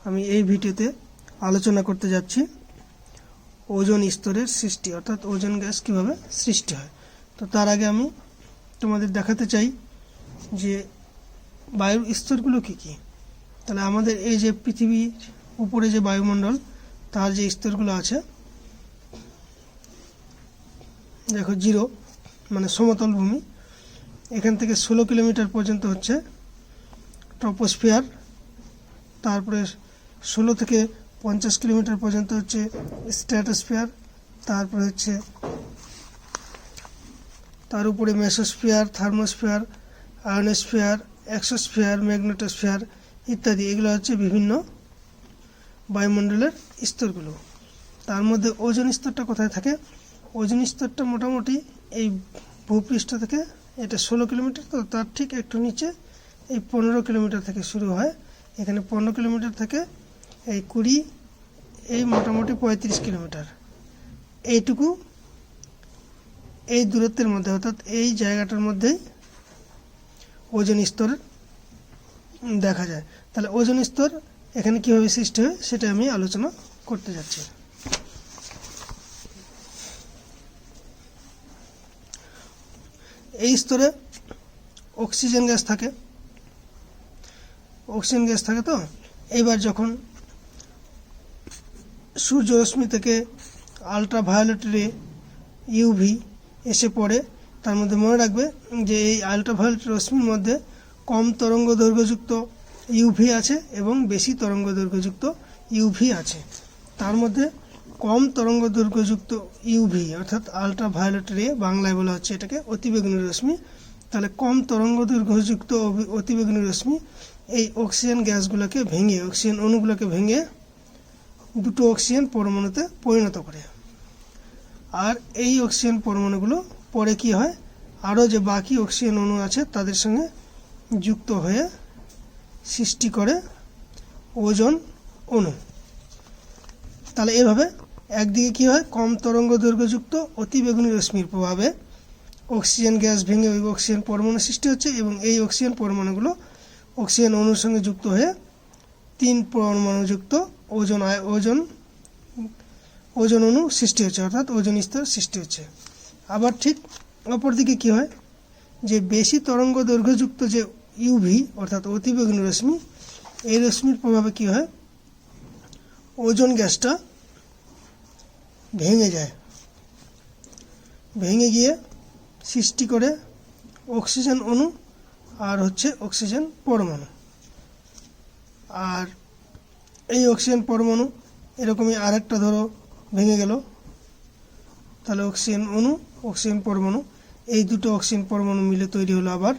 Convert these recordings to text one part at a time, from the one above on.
আমি এই ভিডিওতে আলোচনা করতে যাচ্ছি ওজোন স্তরের সৃষ্টি, অর্থাৎ ওজোন গ্যাস কিভাবে সৃষ্টি হয়। তো তার আগে আমি তোমাদের দেখাতে চাই যে বায়ুর স্তরগুলো কি কি। তাহলে আমাদের এই যে পৃথিবীর উপরে যে বায়ুমণ্ডল, তার যে স্তরগুলো আছে, দেখো 0 মানে সমতল ভূমি, এখান থেকে 16 কিলোমিটার পর্যন্ত হচ্ছে ট্রপোস্ফিয়ার, তারপরে 16 থেকে 50 কিলোমিটার পর্যন্ত হচ্ছে স্ট্র্যাটোস্ফিয়ার, তারপরে হচ্ছে তার উপরে mesosphere, thermosphere, ionosphere, exosphere, magnetosphere ইত্যাদি। এগুলো হচ্ছে বিভিন্ন বায়ুমণ্ডলের স্তরগুলো। তার মধ্যে ওজোন স্তরটা কোথায় থাকে? ওজোন স্তরটা মোটামুটি এই ভূপৃষ্ঠ থেকে, এটা 16 কিলোমিটার, তো তার ঠিক একটু নিচে এই 15 কিলোমিটার থেকে শুরু হয়। এখানে 15 কিলোমিটার থেকে এই 20, এই মোটামুটি 35 কিলোমিটার, এইটুকু এই দূরত্বের মধ্যে, অর্থাৎ এই জায়গাটার মধ্যেই ওজোন স্তর দেখা যায়। তাহলে ওজোন স্তর এখানে কীভাবে সৃষ্টি হয় সেটা আমি আলোচনা করতে যাচ্ছি। এই স্তরে অক্সিজেন গ্যাস থাকে, তো এইবার যখন সূর্যরশ্মি থেকে আলট্রাভায়োলেট রে ইউভি এসে পড়ে, তার মধ্যে মনে রাখবে যে এই আলট্রাভায়োলেট রশ্মির মধ্যে কম তরঙ্গ দৈর্ঘ্যযুক্ত ইউভি আছে এবং বেশি তরঙ্গ দৈর্ঘ্যযুক্ত ইউভি আছে। তার মধ্যে কম তরঙ্গ দৈর্ঘ্যযুক্ত ইউভি অর্থাৎ আলট্রাভায়োলেট রে, বাংলায় বলা হচ্ছে এটাকে অতিবেগুনি রশ্মি। তাহলে কম তরঙ্গ দৈর্ঘ্যযুক্ত অতিবেগুনি রশ্মি এই অক্সিজেন গ্যাসগুলোকে ভেঙে, অক্সিজেন অণুগুলোকে ভেঙে দুটো অক্সিজেন পরমাণুতে পরিণত করে। আর এই অক্সিজেন পরমাণুগুলো পরে কি হয়, আরও যে বাকি অক্সিজেন অণু আছে তাদের সঙ্গে যুক্ত হয়ে সৃষ্টি করে ওজোন অণু। তাহলে এভাবে একদিকে কি হয়, কম তরঙ্গ দৈর্ঘ্যযুক্ত অতিবেগুনি রশ্মির প্রভাবে অক্সিজেন গ্যাস ভেঙে ওই অক্সিজেন পরমাণু সৃষ্টি হচ্ছে এবং এই অক্সিজেন পরমাণুগুলো অক্সিজেন অণুর সঙ্গে যুক্ত হয়ে 3 পরমাণুযুক্ত ওজোন অণু সৃষ্টি হচ্ছে, অর্থাৎ ওজোন স্তর সৃষ্টি হচ্ছে। আবার ঠিক অপরদিকে কি হয়, যে বেশি তরঙ্গ দৈর্ঘ্যযুক্ত যে ইউভি অর্থাৎ অতিবেগুনি রশ্মি, এই রশ্মির প্রভাবে কি হয়, ওজোন গ্যাসটা ভেঙে যায়, ভেঙে গিয়ে সৃষ্টি করে অক্সিজেন অণু আর হচ্ছে অক্সিজেন পরমাণু। আর এই অক্সিজেন পরমাণু এরকমই আরেকটা ধরো ভেঙে গেল, তাহলে অক্সিজেন অণু, অক্সিজেন পরমাণু, এই দুটো অক্সিজেন পরমাণু মিলে তৈরি হলো আবার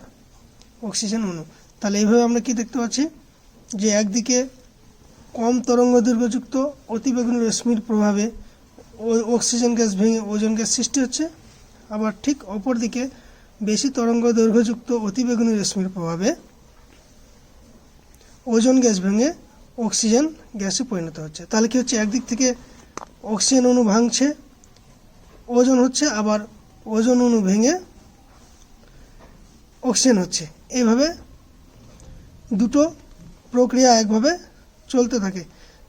অক্সিজেন অণু। তাহলে এইভাবে আমরা কি দেখতে পাচ্ছি, যে একদিকে কম তরঙ্গ দৈর্ঘ্যযুক্ত অতিবেগুনি রশ্মির প্রভাবে অক্সিজেন গ্যাস ভেঙে ওজোন গ্যাস সৃষ্টি হচ্ছে, আবার ঠিক অপরদিকে বেশি তরঙ্গ দৈর্ঘ্যযুক্ত অতিবেগুনি রশ্মির প্রভাবে ওজোন গ্যাস ভেঙে অক্সিজেন গ্যাসে পরিণত হচ্ছে। তাহলে কি হচ্ছে, একদিক থেকে অক্সিজেন অণু ভাঙছে, ওজোন হচ্ছে, আবার ওজোন অণু ভেঙে অক্সিজেন হচ্ছে। এইভাবে দুটো প্রক্রিয়া একভাবে চলতে থাকে।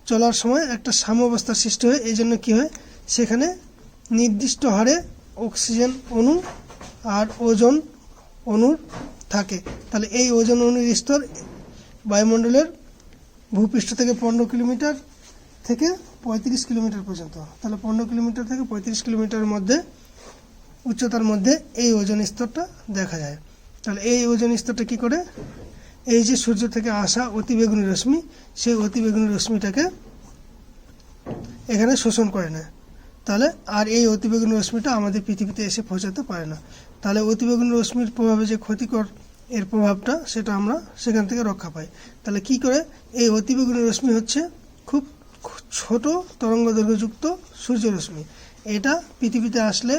চলার সময় একটা সাম্যাবস্থার সৃষ্টি হয়। এই জন্য কী হয়, সেখানে নির্দিষ্ট হারে অক্সিজেন অণু আর ওজোন অণুর থাকে। তাহলে এই ওজোন অণুর স্তর বায়ুমণ্ডলের ভূপৃষ্ঠ থেকে 15 কিলোমিটার থেকে 35 কিলোমিটার পর্যন্ত। তাহলে 15 কিলোমিটার থেকে 35 কিলোমিটারের মধ্যে উচ্চতার মধ্যে এই ওজোন স্তরটা দেখা যায়। তাহলে এই ওজোন স্তরটা কী করে, এই যে সূর্য থেকে আসা অতিবেগুনি রশ্মি, সেই অতিবেগুনি রশ্মিটাকে এখানে শোষণ করে নেয়। তাহলে আর এই অতিবেগুনি রশ্মিটা আমাদের পৃথিবীতে এসে পৌঁছাতে পারে না। তাহলে অতিবেগুনি রশ্মির প্রভাবে যে ক্ষতিকর এর প্রভাবটা, সেটা আমরা সেখান থেকে রক্ষা পাই। তাহলে কি করে, এই অতিবেগুনি রশ্মি হচ্ছে খুব ছোট তরঙ্গ দৈর্ঘ্যযুক্ত সূর্যরশ্মি। এটা পৃথিবীতে আসলে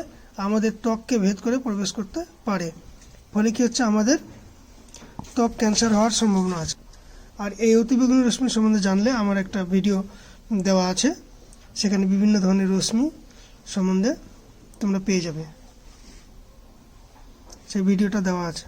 আমাদের ত্বককে ভেদ করে প্রবেশ করতে পারে, ফলে কি হচ্ছে, আমাদের ত্বক ক্যান্সার হওয়ার সম্ভাবনা আছে। আর এই অতিবেগুনি রশ্মি সম্বন্ধে জানলে আমার একটা ভিডিও দেওয়া আছে, সেখানে বিভিন্ন ধরনের রশ্মি সম্বন্ধে তোমরা পেয়ে যাবে, সেই ভিডিওটা দেওয়া আছে।